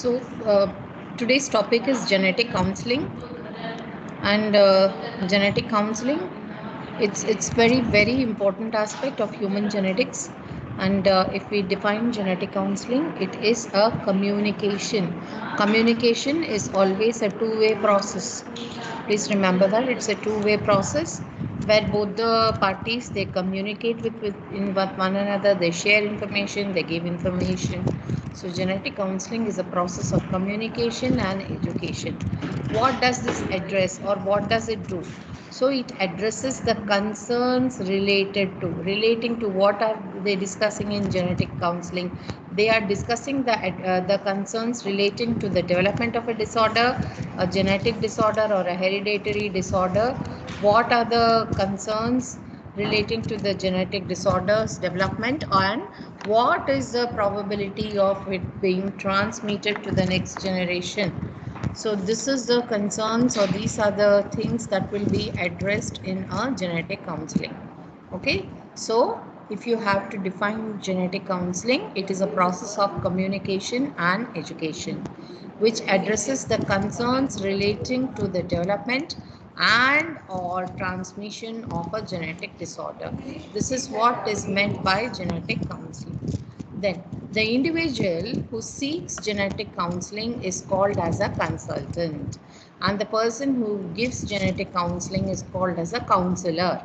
So, today's topic is genetic counseling and genetic counseling. It's very important aspect of human genetics. And if we define genetic counseling, it is a communication. Communication is always a two-way process. Please remember that it's a two-way process where both the parties they communicate with one another, they share information, they give information. So genetic counseling is a process of communication and education. What does this address or what does it do? So it addresses the concerns relating to what are they discussing in genetic counseling. They are discussing the concerns relating to the development of a disorder, a genetic disorder or a hereditary disorder. What are the concerns relating to the genetic disorders development, and what is the probability of it being transmitted to the next generation? So this is the concerns, or these are the things that will be addressed in a genetic counseling. Okay, so if you have to define genetic counseling, it is a process of communication and education which addresses the concerns relating to the development and or transmission of a genetic disorder. This is what is meant by genetic counseling. Then, the individual who seeks genetic counseling is called as a consultant, and the person who gives genetic counseling is called as a counselor.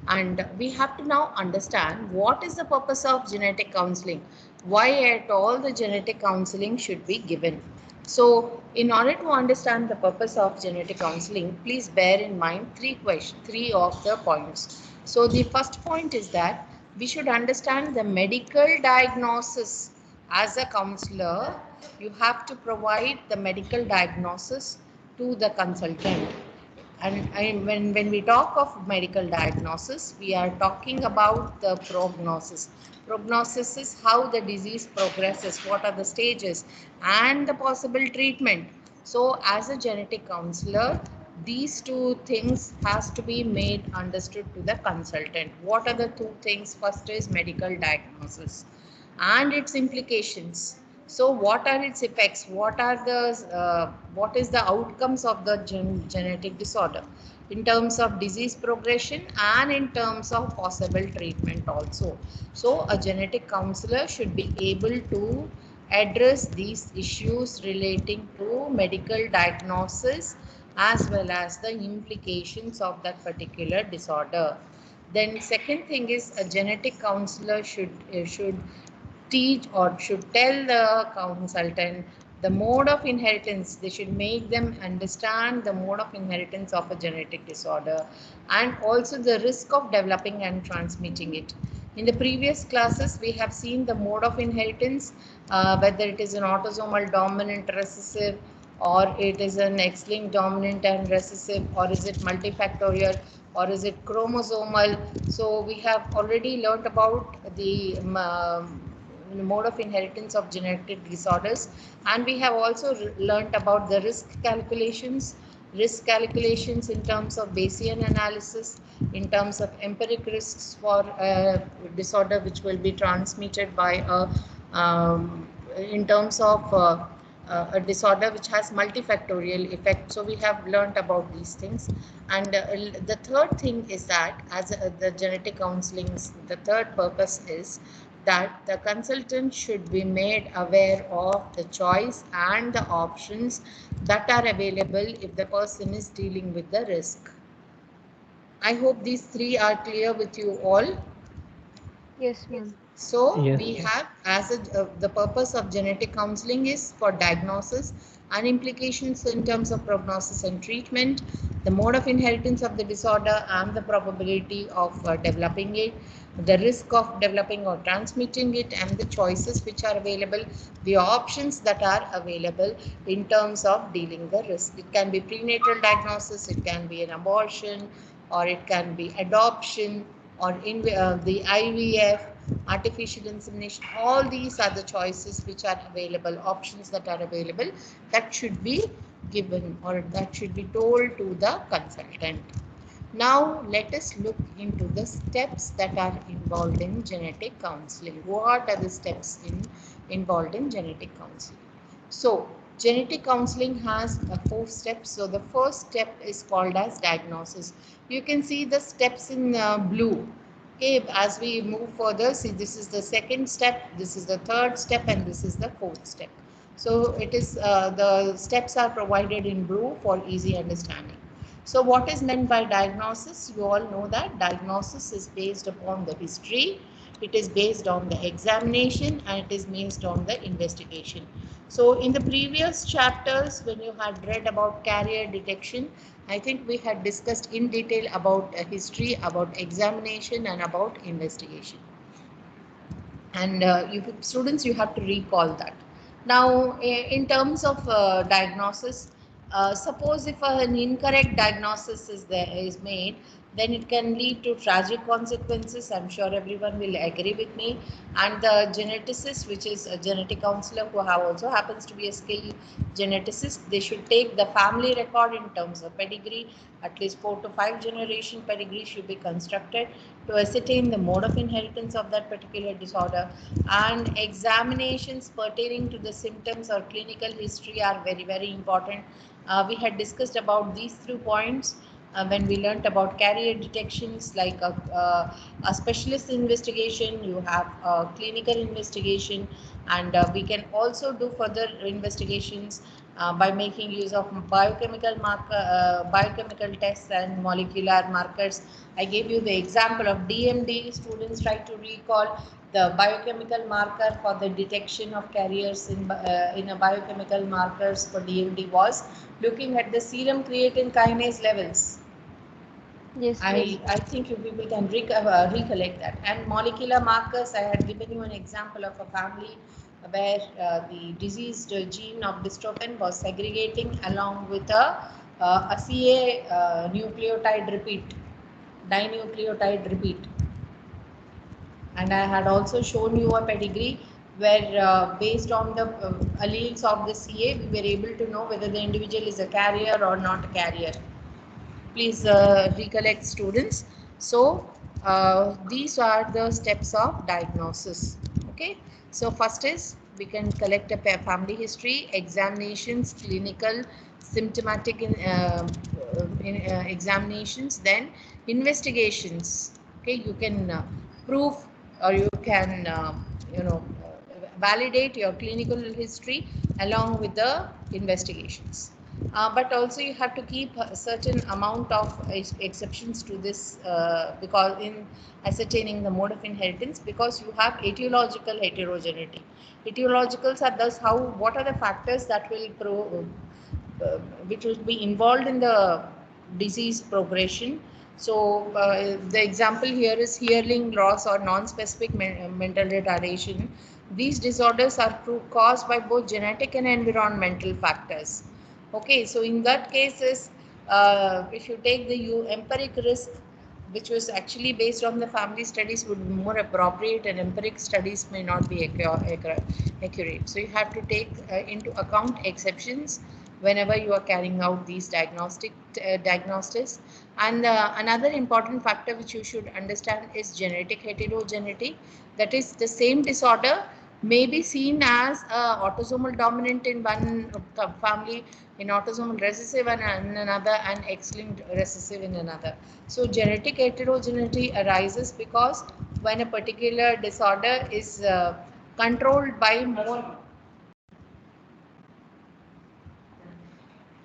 And we have to now understand what is the purpose of genetic counseling, why at all the genetic counseling should be given. So, in order to understand the purpose of genetic counseling, please bear in mind three of the points. So, the first point is that we should understand the medical diagnosis. As a counselor, you have to provide the medical diagnosis to the consultant. And when we talk of medical diagnosis, we are talking about the prognosis. Prognosis is how the disease progresses, what are the stages, and the possible treatment. So, as a genetic counselor, these two things has to be made understood to the consultant. What are the two things? First is medical diagnosis and its implications. So, what are its effects? What is the outcomes of the genetic disorder in terms of disease progression and in terms of possible treatment also. So, a genetic counselor should be able to address these issues relating to medical diagnosis as well as the implications of that particular disorder. Then second thing is a genetic counselor should teach or should tell the consultant the mode of inheritance. They should make them understand the mode of inheritance of a genetic disorder and also the risk of developing and transmitting it. In the previous classes, we have seen the mode of inheritance, whether it is an autosomal dominant recessive or it is an X-linked dominant and recessive, or is it multifactorial, or is it chromosomal. So we have already learned about the mode of inheritance of genetic disorders, and we have also learnt about the risk calculations in terms of Bayesian analysis, in terms of empiric risks for a disorder which will be transmitted by in terms of a disorder which has multifactorial effect. So we have learnt about these things. And the third thing is that as the genetic counseling, the third purpose is that the consultant should be made aware of the choice and the options that are available if the person is dealing with the risk. I hope these three are clear with you all. Yes, ma'am. So Yes. we have the purpose of genetic counseling is for diagnosis and implications in terms of prognosis and treatment, the mode of inheritance of the disorder and the probability of developing it, the risk of developing or transmitting it, and the choices which are available, the options that are available in terms of dealing the risk. It can be prenatal diagnosis, it can be an abortion, or it can be adoption, or in the IVF, artificial insemination. All these are the choices which are available, options that are available, that should be given or that should be told to the consultant. Now let us look into the steps that are involved in genetic counseling. What are the steps involved in genetic counseling? So genetic counseling has 4 steps. So the first step is called as diagnosis. You can see the steps in blue. Okay, as we move further, see this is the second step, this is the third step, and this is the fourth step. So it is the steps are provided in blue for easy understanding. So what is meant by diagnosis? You all know that diagnosis is based upon the history, it is based on the examination, and it is based on the investigation. So in the previous chapters, when you had read about carrier detection, I think we had discussed in detail about history, about examination, and about investigation. And students, you have to recall that. Now, in terms of diagnosis, suppose if an incorrect diagnosis is made, then it can lead to tragic consequences. I'm sure everyone will agree with me. And the geneticist, which is a genetic counselor who also happens to be a skilled geneticist, they should take the family record in terms of pedigree. At least 4 to 5 generation pedigree should be constructed to ascertain the mode of inheritance of that particular disorder, and examinations pertaining to the symptoms or clinical history are very, very important. We had discussed about these 3 points when we learnt about carrier detections, like a specialist investigation, you have a clinical investigation, and we can also do further investigations by making use of biochemical tests and molecular markers. I gave you the example of DMD. Students try to recall the biochemical marker for the detection of carriers in a biochemical markers for DMD was looking at the serum creatine kinase levels. Yes, I think you people can recollect that. And molecular markers, I had given you an example of a family where the diseased gene of dystrophin was segregating along with a CA nucleotide repeat, dinucleotide repeat. And I had also shown you a pedigree where based on the alleles of the CA, we were able to know whether the individual is a carrier or not a carrier. Please recollect, students. So these are the steps of diagnosis. Okay, so first is we can collect a family history, examinations, clinical, symptomatic examinations, then investigations. Okay, you can prove, or you can validate your clinical history along with the investigations. But also you have to keep a certain amount of exceptions to this because in ascertaining the mode of inheritance, because you have etiological heterogeneity. Etiologicals are thus how, what are the factors that will which will be involved in the disease progression. So the example here is hearing loss or non-specific mental retardation. These disorders are caused by both genetic and environmental factors. Okay, so in that cases, if you take the empiric risk, which was actually based on the family studies, would be more appropriate, and empiric studies may not be accurate. So you have to take into account exceptions whenever you are carrying out these diagnostics. And another important factor which you should understand is genetic heterogeneity. That is, the same disorder may be seen as autosomal dominant in one family, in autosomal recessive in another, and X-linked recessive in another. So genetic heterogeneity arises because when a particular disorder is controlled by more,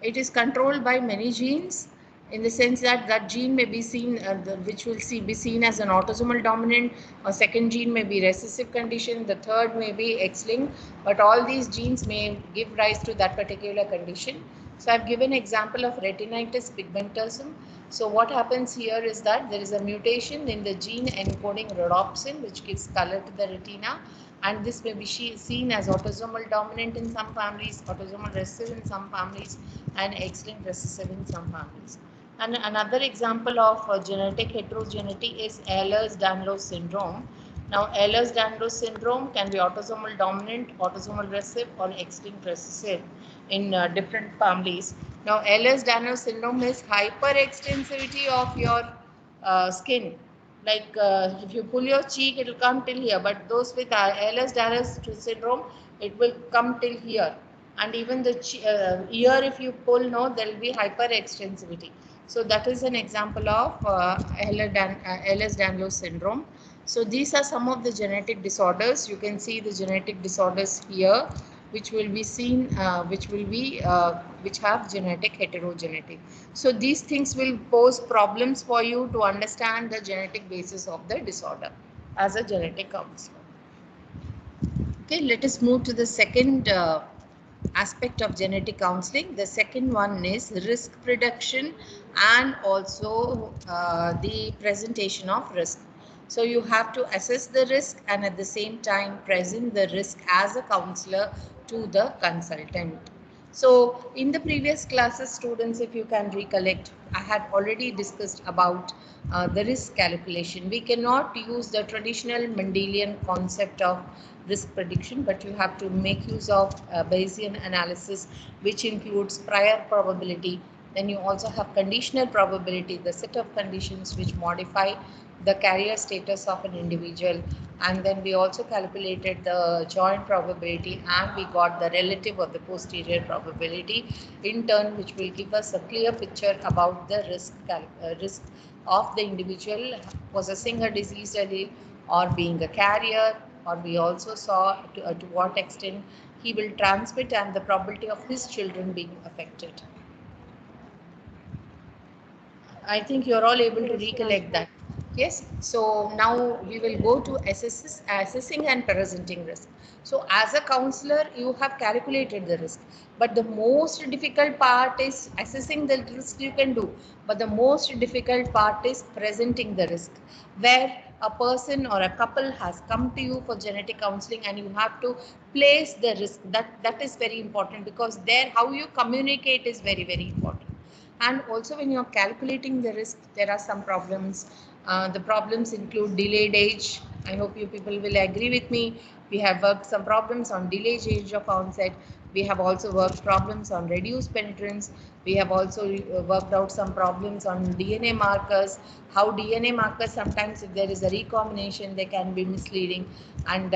it is controlled by many genes, in the sense that that gene may be seen, which will be seen as an autosomal dominant, or second gene may be recessive condition, the third may be X-linked, but all these genes may give rise to that particular condition. So I've given an example of retinitis pigmentosa. So what happens here is that there is a mutation in the gene encoding rhodopsin, which gives color to the retina, and this may be seen as autosomal dominant in some families, autosomal recessive in some families, and X-linked recessive in some families. And another example of genetic heterogeneity is Ehlers-Danlos syndrome. Now, Ehlers-Danlos syndrome can be autosomal dominant, autosomal recessive, or X-linked recessive in different families. Now, Ehlers-Danlos syndrome is hyperextensivity of your skin. Like if you pull your cheek, it will come till here. But those with Ehlers-Danlos syndrome, it will come till here. and even the ear, if you pull, no, there will be hyperextensivity. So that is an example of Ehlers-Danlos syndrome. So these are some of the genetic disorders. You can see the genetic disorders here, which will be seen, which have genetic heterogeneity. So these things will pose problems for you to understand the genetic basis of the disorder as a genetic counselor. Okay, let us move to the second aspect of genetic counseling. The second one is risk reduction and also the presentation of risk. So you have to assess the risk and at the same time present the risk as a counselor to the consultant. So in the previous classes, students, if you can recollect, I had already discussed about the risk calculation. We cannot use the traditional Mendelian concept of risk prediction, but you have to make use of Bayesian analysis, which includes prior probability. Then you also have conditional probability, the set of conditions which modify the carrier status of an individual, and then we also calculated the joint probability and we got the relative or the posterior probability in turn, which will give us a clear picture about the risk of the individual possessing a disease allele or being a carrier, or we also saw to what extent he will transmit and the probability of his children being affected. I think you're all able to Yes, ma'am. recollect that. Yes. So now we will go to assessing and presenting risk. So as a counselor, you have calculated the risk, but the most difficult part is assessing the risk you can do. But the most difficult part is presenting the risk, where a person or a couple has come to you for genetic counseling and you have to place the risk. That is very important, because there how you communicate is very, very important. And also when you're calculating the risk, there are some problems. The problems include delayed age. I hope you people will agree with me. We have worked some problems on delayed age of onset. We have also worked problems on reduced penetrance. We have also worked out some problems on DNA markers, how DNA markers sometimes, if there is a recombination, they can be misleading. And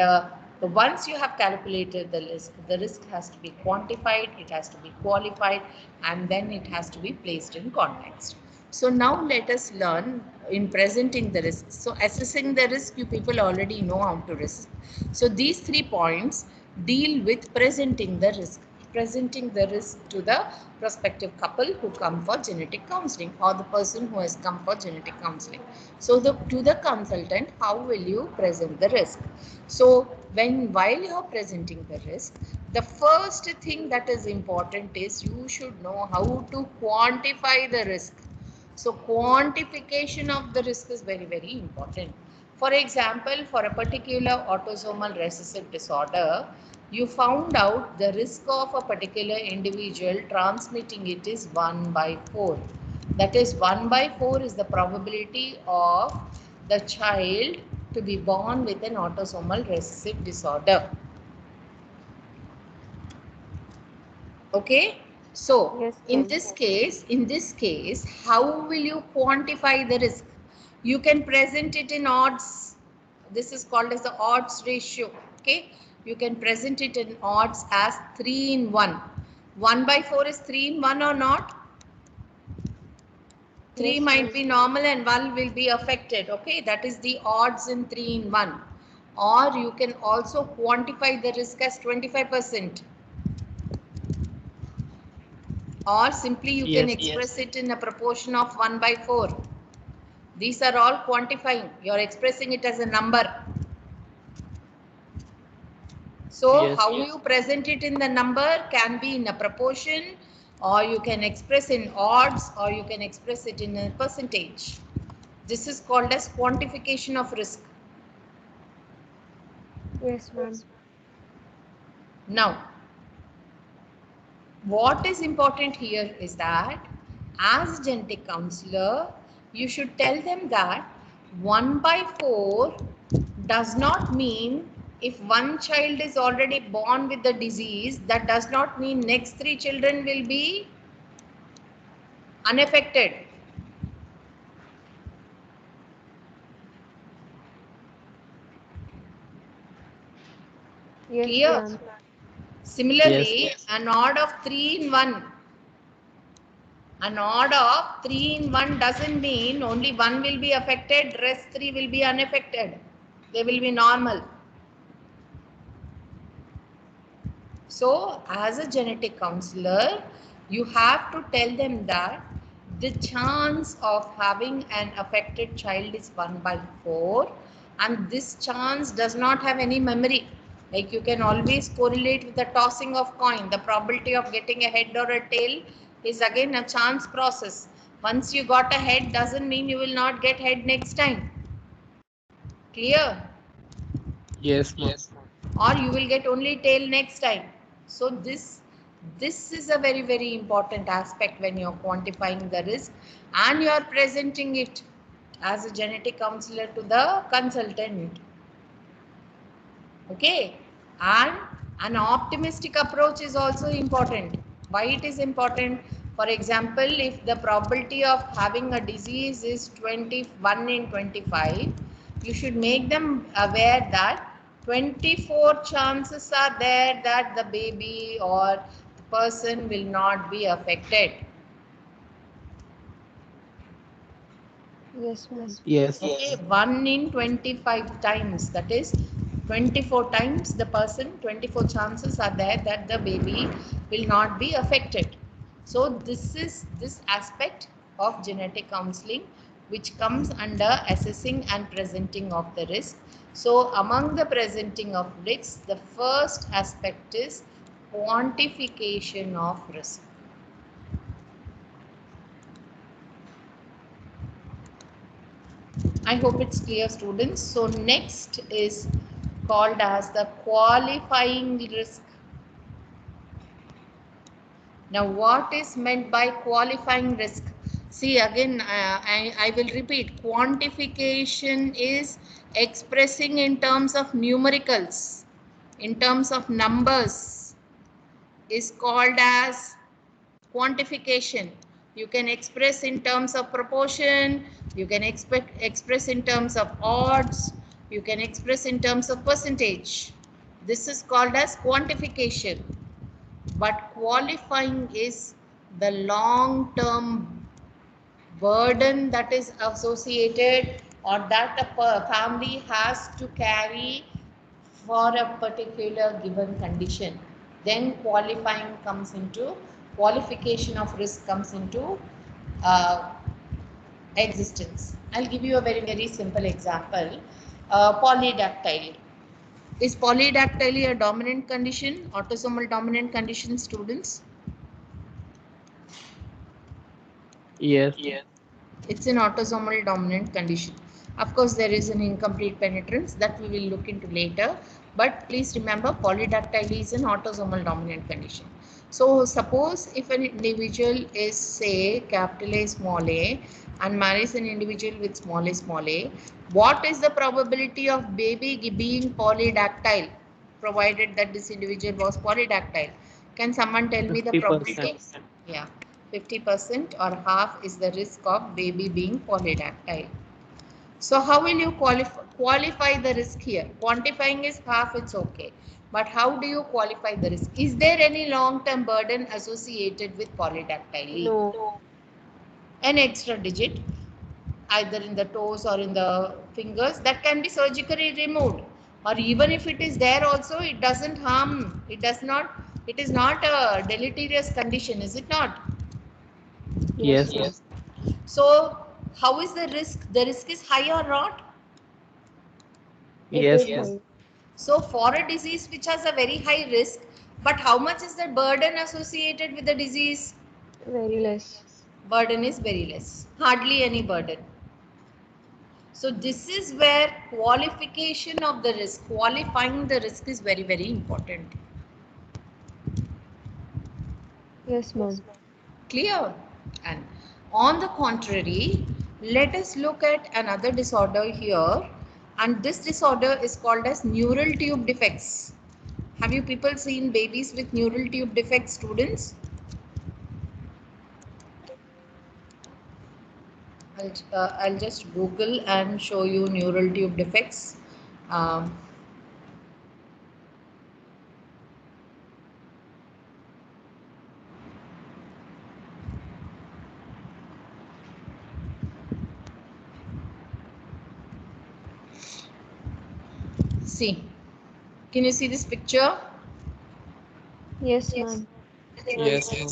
once you have calculated the risk has to be quantified, it has to be qualified, and then it has to be placed in context. So now let us learn in presenting the risk. So assessing the risk, you people already know how to risk. So these 3 points deal with presenting the risk. Presenting the risk to the prospective couple who come for genetic counseling, or the person who has come for genetic counseling. So to the consultant, how will you present the risk? So while you are presenting the risk, the first thing that is important is you should know how to quantify the risk. So quantification of the risk is very, very important. For example, for a particular autosomal recessive disorder, you found out the risk of a particular individual transmitting it is 1 by 4. That is 1 by 4 is the probability of the child to be born with an autosomal recessive disorder. Okay. So Yes, in ma'am. this case, how will you quantify the risk? You can present it in odds. This is called as the odds ratio. Okay. You can present it in odds as 3 in 1. 1 by 4 is 3 in 1 or not? 3 Yes, might ma'am. be normal and 1 will be affected. Okay. That is the odds in 3 in 1. Or you can also quantify the risk as 25%. Or simply you can Yes. express it in a proportion of 1 by 4. These are all quantifying. You are expressing it as a number. So Yes. how you present it in the number can be in a proportion, or you can express in odds, or you can express it in a percentage. This is called as quantification of risk. Yes, ma'am. Now, what is important here is that as a genetic counselor, you should tell them that 1 by 4 does not mean if one child is already born with the disease, that does not mean next 3 children will be unaffected. Yes, Clear? ma'am. Similarly, Yes. an odd of 3 in 1. An odd of 3 in 1 doesn't mean only one will be affected, rest 3 will be unaffected. They will be normal. So, as a genetic counselor, you have to tell them that the chance of having an affected child is 1 by 4, and this chance does not have any memory. Like you can always correlate with the tossing of coin. The probability of getting a head or a tail is again a chance process. Once you got a head doesn't mean you will not get head next time. Clear? Yes, ma'am. Or you will get only tail next time. So this is a very important aspect when you're quantifying the risk and you are presenting it as a genetic counselor to the consultant. Okay, and an optimistic approach is also important. Why it is important? For example, if the probability of having a disease is 21 in 25, you should make them aware that 24 chances are there that the baby or the person will not be affected. Yes, ma'am. Yes. Okay, 1 in 25 times, that is 24 times the person, 24 chances are there that the baby will not be affected. So this is this aspect of genetic counseling which comes under assessing and presenting of the risk. So among the presenting of risks, the first aspect is quantification of risk. I hope it's clear, students. So next is called as the qualifying risk. Now what is meant by qualifying risk? See again, I will repeat. Quantification is expressing in terms of numericals, in terms of numbers, is called as quantification. You can express in terms of proportion, you can express in terms of odds, you can express in terms of percentage. This is called as quantification. But qualifying is the long term burden that is associated or that a family has to carry for a particular given condition. Then qualification of risk comes into uh, existence. I'll give you a very simple example. Polydactyly. Is polydactyly a dominant condition, autosomal dominant condition, students? Yes. It's an autosomal dominant condition. Of course, there is an incomplete penetrance that we will look into later. But please remember, polydactyly is an autosomal dominant condition. So, suppose if an individual is, say, capital A, small a, and marries an individual with small a, what is the probability of baby being polydactyl, provided that this individual was polydactyl? Can someone tell me the 50%. probability? Yeah. 50% or half is the risk of baby being polydactyl. So how will you qualify the risk here? Quantifying is half, it's okay. But how do you qualify the risk? Is there any long-term burden associated with polydactyly? No. An extra digit, either in the toes or in the fingers, that can be surgically removed. Or even if it is there also, it doesn't harm, it is not a deleterious condition, is it not? Yes, Yes. ma'am. So how is the risk? The risk is high or not? It Yes, is ma'am. high. So for a disease which has a very high risk, but how much is the burden associated with the disease? Very less. Burden is very less, hardly any burden. So this is where qualification of the risk, qualifying the risk is very important. Yes, ma'am. Clear? And on the contrary, let us look at another disorder here, and this disorder is called as neural tube defects. Have you people seen babies with neural tube defects, students? I'll just Google and show you neural tube defects. Um, See, can you see this picture? Yes, ma'am. Yes, ma'am.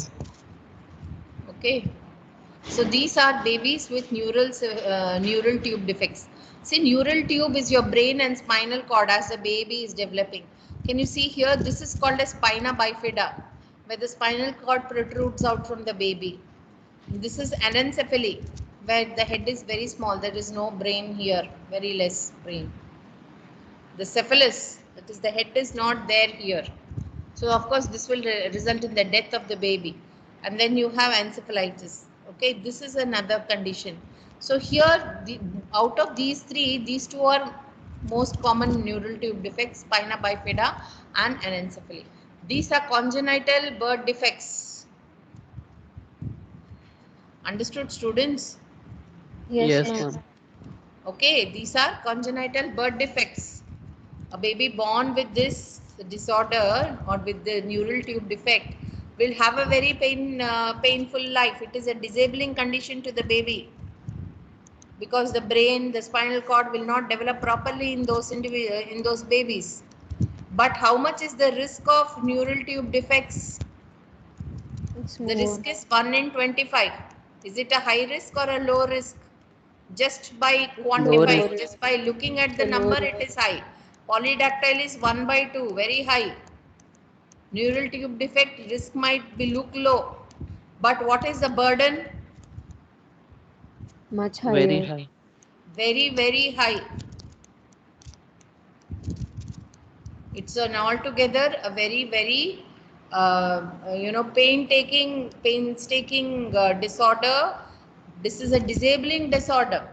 Okay. So these are babies with neural tube defects. See, neural tube is your brain and spinal cord as the baby is developing. Can you see here? This is called a spina bifida, where the spinal cord protrudes out from the baby. This is anencephaly, where the head is very small. There is no brain here, very less brain. The cephalus, that is the head is not there here. So of course this will result in the death of the baby. And then you have encephalitis. Okay, this is another condition. So here, out of these three, these two are most common neural tube defects, spina bifida and anencephaly. These are congenital birth defects. Understood, students? Yes, Yes, ma'am. ma'am. Okay, these are congenital birth defects. A baby born with this disorder or with the neural tube defect will have a very painful life. It is a disabling condition to the baby because the brain, the spinal cord will not develop properly in those babies. But how much is the risk of neural tube defects? It's The more. risk is 1 in 25. Is it a high risk or a low risk? Just by It's low Low quantifying, risk. risk. just by looking at It's the a low number, risk. it is high. Polydactyl is 1 by 2, very high. Neural tube defect risk might be look low. But what is the burden? Much Very higher. high. Very, very high. It's an altogether a very, very painstaking disorder. This is a disabling disorder.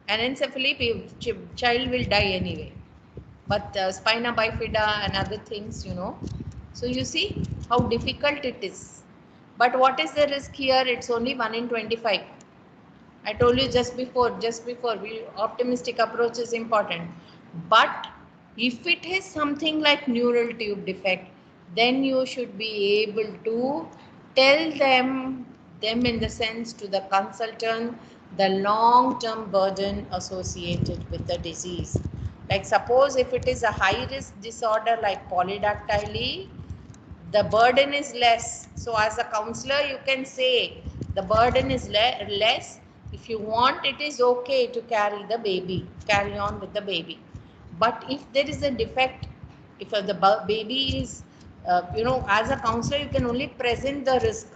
Anencephaly, child will die anyway. But spina bifida and other things, So you see how difficult it is. But what is the risk here? It's only 1 in 25. I told you just before, optimistic approach is important. But if it is something like neural tube defect, then you should be able to tell them in the sense to the consultant, the long-term burden associated with the disease. Like suppose if it is a high-risk disorder like polydactyly, the burden is less. So as a counselor, you can say the burden is less. If you want, it is okay to carry on with the baby. But if there is a defect, if the baby is, as a counselor, you can only present the risk.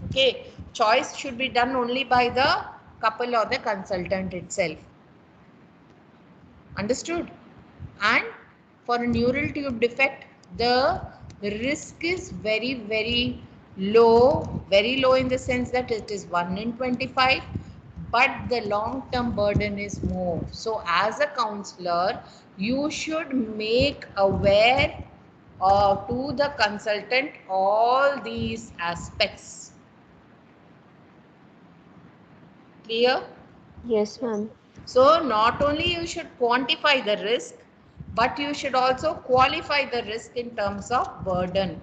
Okay, choice should be done only by the couple or the consultant itself. Understood? And for a neural tube defect, the risk is very, very low in the sense that it is 1 in 25, but the long term burden is more. So as a counselor, you should make aware to the consultant all these aspects. Clear? Yes, ma'am. So not only you should quantify the risk, but you should also qualify the risk in terms of burden.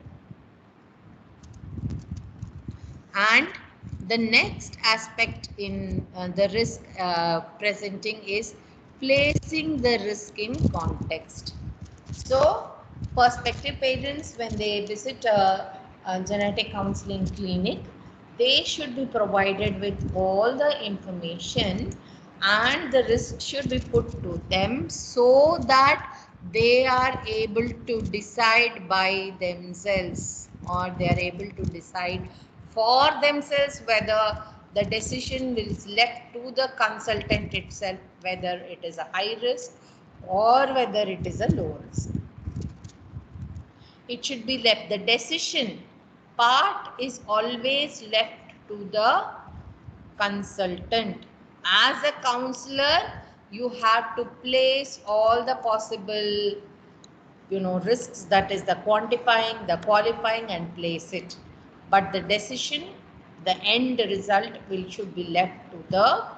And the next aspect in the risk presenting is placing the risk in context. So prospective parents, when they visit a genetic counseling clinic, they should be provided with all the information and the risk should be put to them so that they are able to decide by themselves, or they are able to decide for themselves whether the decision is left to the consultant itself, whether it is a high risk or whether it is a low risk. It should be left. The decision part is always left to the consultant. As a counselor, you have to place all the possible risks, that is the quantifying, the qualifying, and place it. But the decision, the end result should be left to the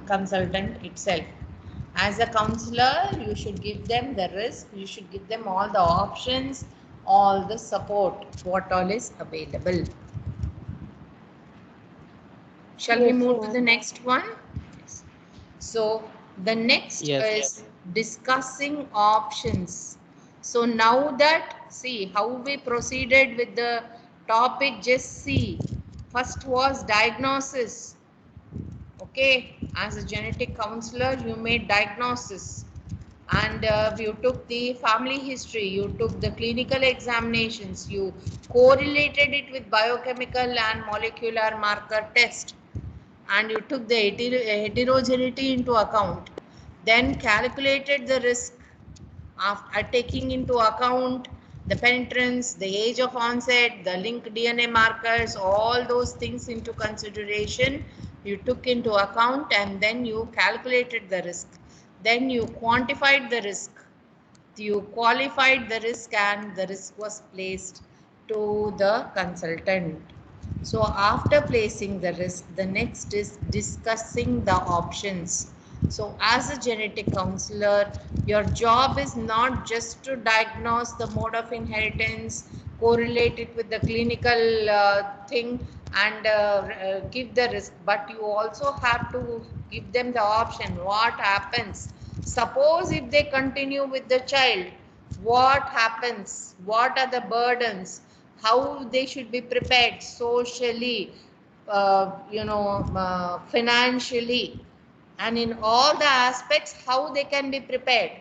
consultant itself. As a counselor, you should give them the risk, you should give them all the options, all the support, what all is available. Shall we Yes, move to the ma'am. next one? So the next Yes. is discussing options. So now that, see how we proceeded with the topic, just see. First was diagnosis. Okay, as a genetic counselor, you made diagnosis, and you took the family history, you took the clinical examinations, you correlated it with biochemical and molecular marker test, and you took the heterogeneity into account, then calculated the risk after taking into account the penetrance, the age of onset, the linked DNA markers, all those things into consideration, you took into account, and then you calculated the risk. Then you quantified the risk. You qualified the risk, and the risk was placed to the consultant. So after placing the risk, the next is discussing the options. So as a genetic counselor, your job is not just to diagnose the mode of inheritance, correlate it with the clinical thing, and give the risk, but you also have to give them the option. What happens? Suppose if they continue with the child, what happens? What are the burdens? How they should be prepared socially, financially, and in all the aspects, how they can be prepared.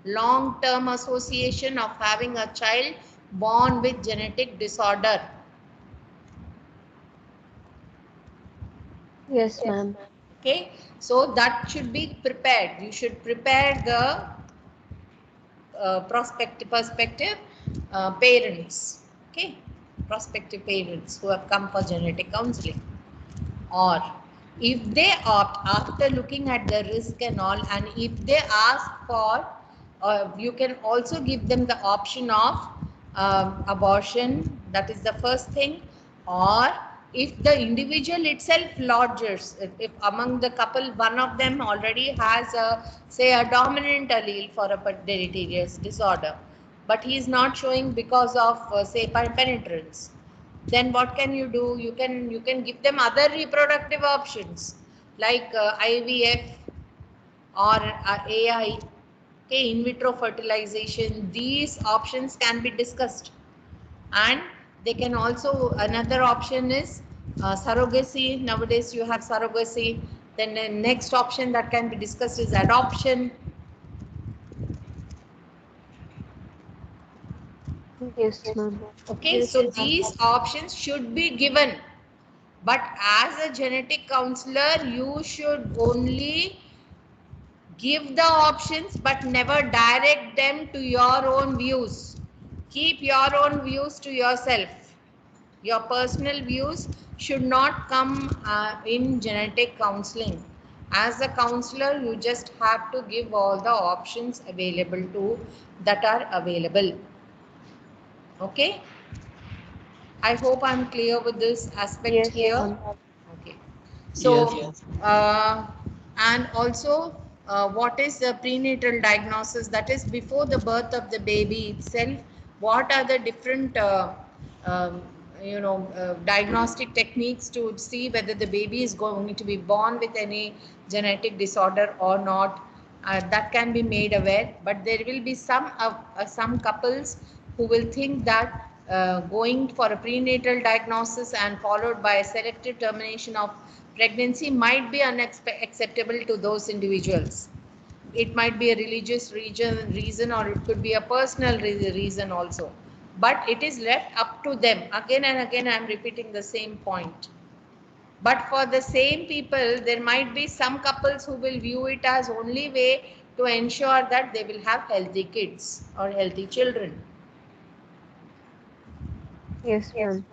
Long term association of having a child born with genetic disorder. Yes, ma'am. Okay, so that should be prepared. You should prepare the prospective parents. Okay, prospective parents who have come for genetic counseling. Or if they opt, after looking at the risk and all, and if they ask for, you can also give them the option of abortion. That is the first thing. Or if the individual itself lodges, if among the couple one of them already has a, say, a dominant allele for a deleterious disorder, but he is not showing because of say penetrance, then what can you do? You can give them other reproductive options like IVF or AI, okay, in vitro fertilization. These options can be discussed, and they can also, another option is surrogacy. Nowadays you have surrogacy. Then the next option that can be discussed is adoption. Yes, ma'am. Okay, so these options should be given. But as a genetic counselor, you should only give the options, but never direct them to your own views. Keep your own views to yourself. Your personal views should not come in genetic counseling. As a counselor, you just have to give all the options available to that are available. Okay, I hope I'm clear with this aspect Yes, here. ma'am. Okay. Yes. So, and also, what is the prenatal diagnosis? That is before the birth of the baby itself. What are the different, um, diagnostic techniques to see whether the baby is going to be born with any genetic disorder or not? That can be made aware. But there will be some couples who will think that going for a prenatal diagnosis and followed by a selective termination of pregnancy might be unacceptable to those individuals. It might be a religious reason, or it could be a personal reason also. But it is left up to them. Again and again, I am repeating the same point. But for the same people, there might be some couples who will view it as only way to ensure that they will have healthy kids or healthy children. Yes, ma'am.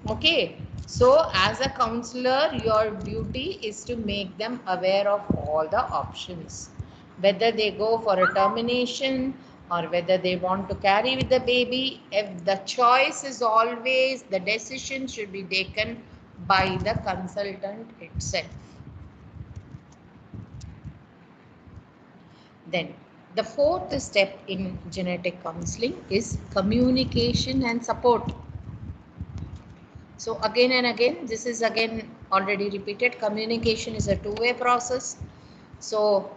Okay, so as a counselor, your duty is to make them aware of all the options, whether they go for a termination or whether they want to carry with the baby. If the choice is always, the decision should be taken by the consultant itself. Then the fourth step in genetic counseling is communication and support. So again and again, this is again already repeated, communication is a two-way process. So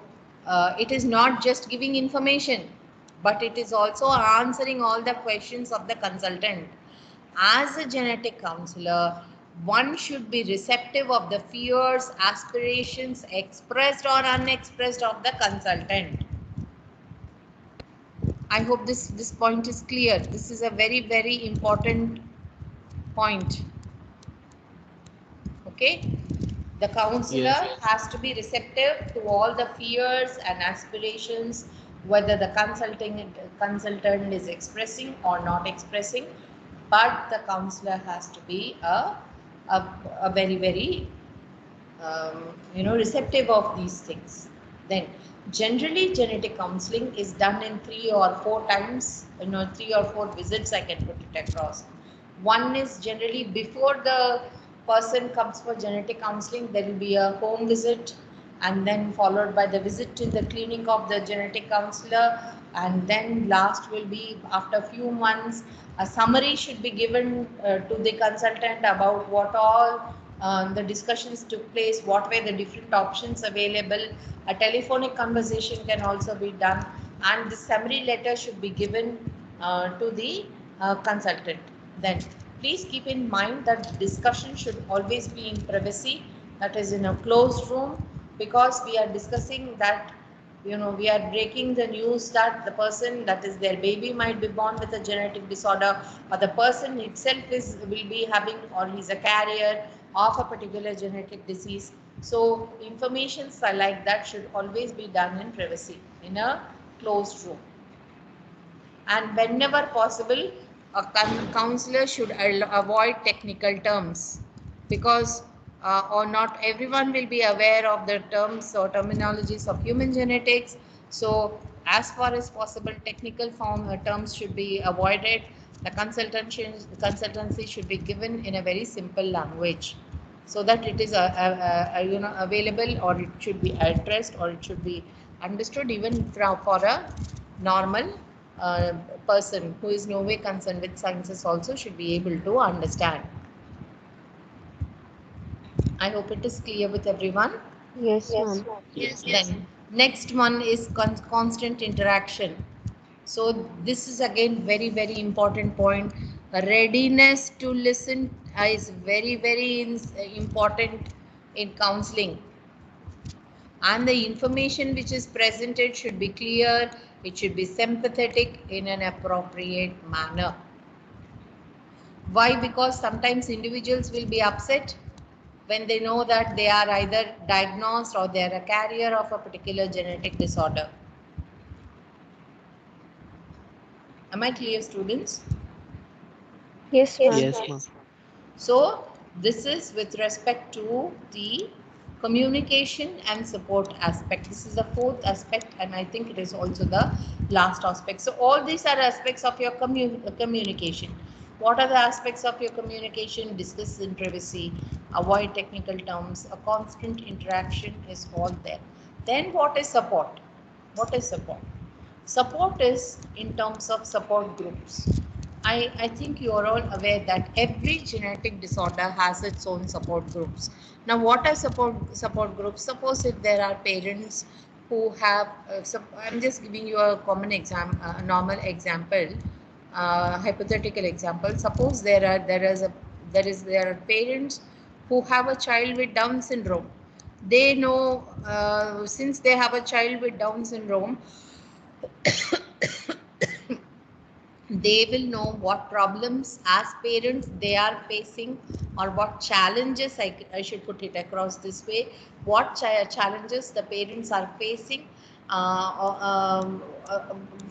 it is not just giving information, but it is also answering all the questions of the consultant. As a genetic counselor, one should be receptive of the fears, aspirations, expressed or unexpressed, of the consultant. I hope this point is clear. This is a very, very important point. Okay. The counselor Yes. has to be receptive to all the fears and aspirations, whether the consultant is expressing or not expressing, but the counselor has to be a very, very receptive of these things. Then generally genetic counseling is done in 3 or 4 times, 3 or 4 visits I can put it across. One is generally before the person comes for genetic counseling, there will be a home visit, and then followed by the visit to the clinic of the genetic counselor, and then last will be after a few months a summary should be given to the consultant about what all the discussions took place, what were the different options available. A telephonic conversation can also be done, and the summary letter should be given to the consultant. Then please keep in mind that discussion should always be in privacy, that is in a closed room, because we are discussing that we are breaking the news that the person, that is their baby, might be born with a genetic disorder, or the person itself will be having, or he's a carrier of a particular genetic disease. So informations like that should always be done in privacy in a closed room. And whenever possible, a counselor should avoid technical terms, because or not everyone will be aware of the terms or terminologies of human genetics. So as far as possible, technical terms should be avoided. The consultancy should be given in a very simple language, so that it is available, or it should be addressed, or it should be understood even for a normal uh, person who is no way concerned with sciences also should be able to understand. I hope it is clear with everyone. Yes, ma'am. Yes. Then next one is constant interaction. So this is again very, very important point. Readiness to listen is very, very important in counseling, and the information which is presented should be clear, it should be sympathetic in an appropriate manner. Why? Because sometimes individuals will be upset when they know that they are either diagnosed or they are a carrier of a particular genetic disorder. Am I clear, students? Yes, ma'am. Yes, ma'am. So this is with respect to the communication and support aspect. This is the fourth aspect, and I think it is also the last aspect. So all these are aspects of your communication. What are the aspects of your communication? Discuss in privacy, avoid technical terms, a constant interaction is all there. Then what is support? What is support? Support is in terms of support groups. I think you are all aware that every genetic disorder has its own support groups. Now, what are support groups? Suppose if there are parents who have, I'm just giving you a common normal example, hypothetical example. Suppose there are parents who have a child with Down syndrome. They know, since they have a child with Down syndrome, they will know what problems as parents they are facing, or what challenges, I should put it across this way, what challenges the parents are facing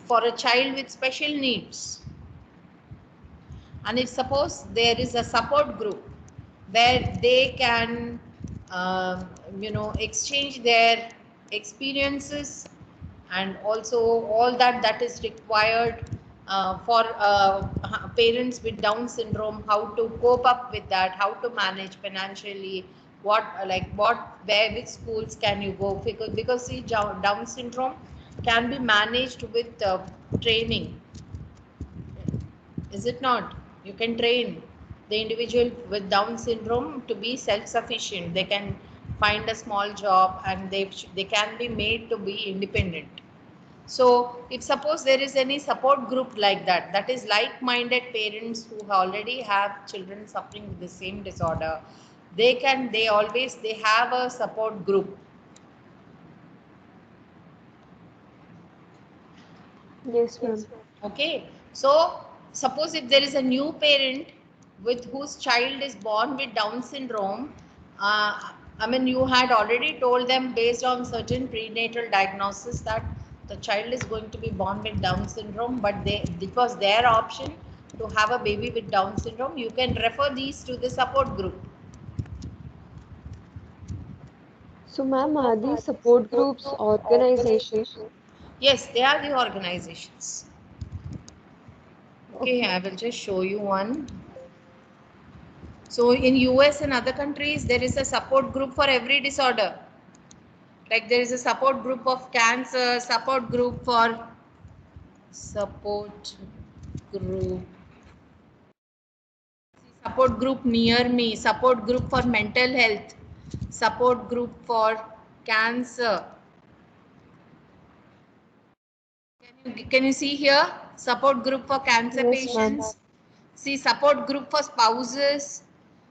for a child with special needs. And if suppose there is a support group where they can exchange their experiences, and also all that is required for parents with Down syndrome, how to cope up with that, how to manage financially, which schools can you go, because see, Down syndrome can be managed with training, is it not? You can train the individual with Down syndrome to be self-sufficient. They can find a small job, and they can be made to be independent. So if suppose there is any support group like that, that is like-minded parents who already have children suffering with the same disorder, they have a support group. Yes, ma'am. Okay, so suppose if there is a new parent with whose child is born with Down syndrome, I mean, you had already told them based on certain prenatal diagnosis that the child is going to be born with Down syndrome, but it was their option to have a baby with Down syndrome. You can refer these to the support group. So, ma'am, are these support groups organizations? Yes, they are the organizations. Okay, I will just show you one. So in US and other countries, there is a support group for every disorder. Like there is a support group of cancer, support group group, support group near me, support group for mental health, support group for cancer. Can you see here? Support group for cancer patients. See, support group for spouses,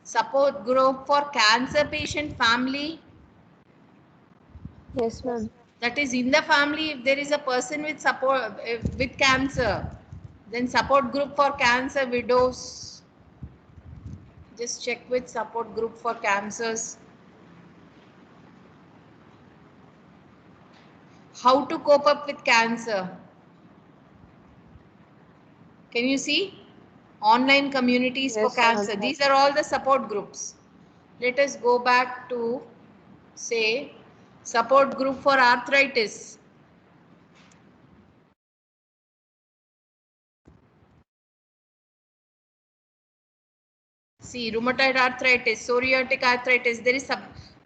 support group for cancer patient family. Yes, ma'am. That is, in the family, if there is a person with with cancer, then support group for cancer widows. Just check with support group for cancers. How to cope up with cancer? Can you see? Online communities for cancer. These are all the support groups. Let us go back to, say, support group for arthritis. See, rheumatoid arthritis, psoriatic arthritis, there is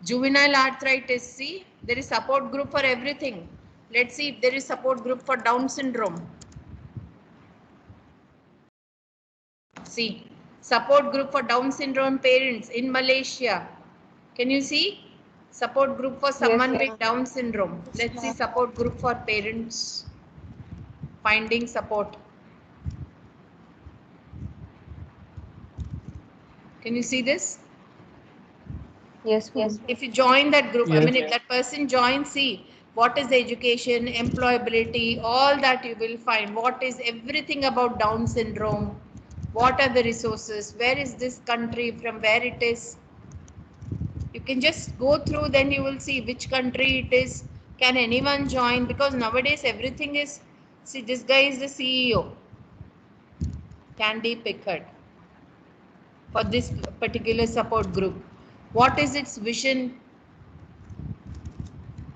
juvenile arthritis. See, there is support group for everything. Let's see if there is support group for Down syndrome. See, support group for Down syndrome parents in Malaysia. Can you see? Support group for someone with Down syndrome. Let's see support group for parents finding support. Can you see this? Yes, ma'am. If you join that group, I Yes. mean, if that person joins, see what is the education, employability, all that you will find. What is everything about Down syndrome? What are the resources? Where is this country, from where it is? You can just go through, then you will see which country it is. Can anyone join? Because nowadays everything is, see, this guy is the CEO, Candy Pickard, for this particular support group. What is its vision?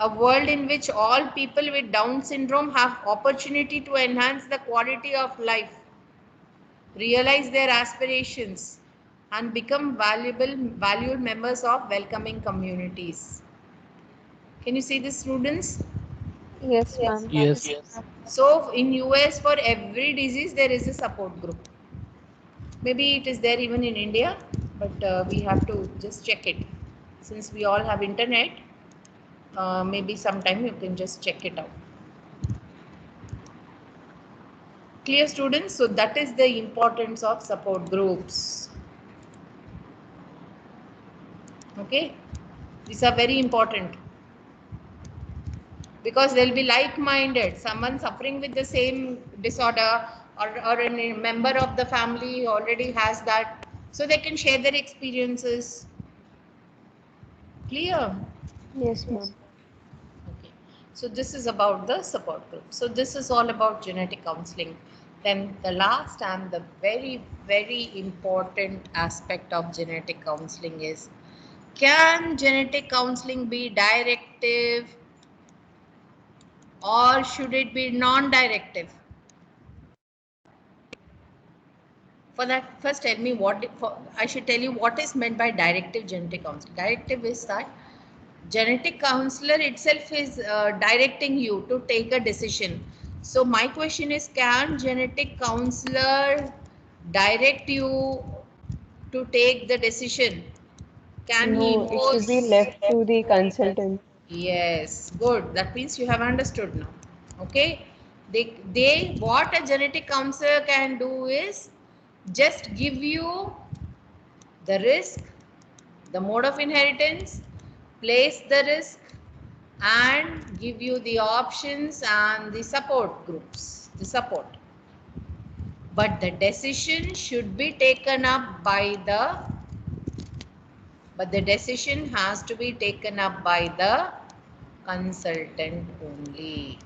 A world in which all people with Down syndrome have opportunity to enhance the quality of life, realize their aspirations, and become valued members of welcoming communities. Can you see this, students? Yes, ma'am. Yes. So in US, for every disease there is a support group. Maybe it is there even in India, but we have to just check it. Since we all have internet, maybe sometime you can just check it out. Clear, students? So that is the importance of support groups. Okay, these are very important because they'll be like-minded. Someone suffering with the same disorder, or a member of the family already has that, so they can share their experiences. Clear? Yes, ma'am. Okay. So this is about the support group. So this is all about genetic counseling. Then the last and the very, very important aspect of genetic counseling is, can genetic counseling be directive or should it be non-directive? For that, first tell me I should tell you what is meant by directive genetic counseling. Directive is that genetic counselor itself is directing you to take a decision. So my question is, can genetic counselor direct you to take the decision? Can he No, it should be impose? left to the consultant. Yes, good. That means you have understood now. Okay. What a genetic counselor can do is just give you the risk, the mode of inheritance, place the risk, and give you the options and the support groups, the support. But the decision should be taken up by the decision has to be taken up by the consultant only.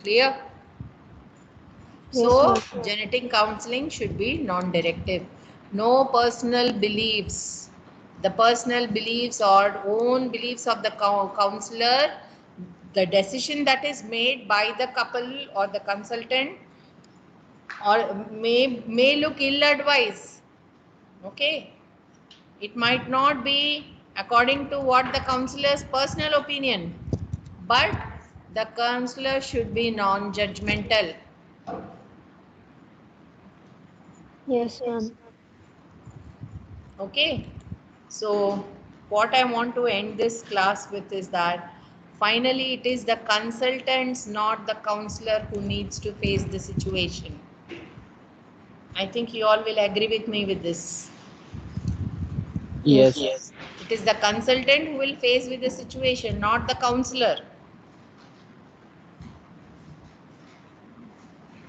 Clear? Yes, So, ma'am. genetic counseling should be non-directive. No personal beliefs. The personal beliefs or own beliefs of the counselor, the decision that is made by the couple or the consultant, or may look ill-advised. Okay, it might not be according to what the counselor's personal opinion, but the counselor should be non-judgmental. Yes, ma'am. Okay, so what I want to end this class with is that finally it is the consultants, not the counselor, who needs to face the situation. I think you all will agree with me with this. Yes, Yes. ma'am. It is the consultant who will face with the situation, not the counselor.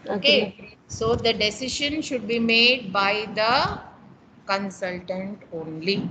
Agree. Okay, so the decision should be made by the consultant only.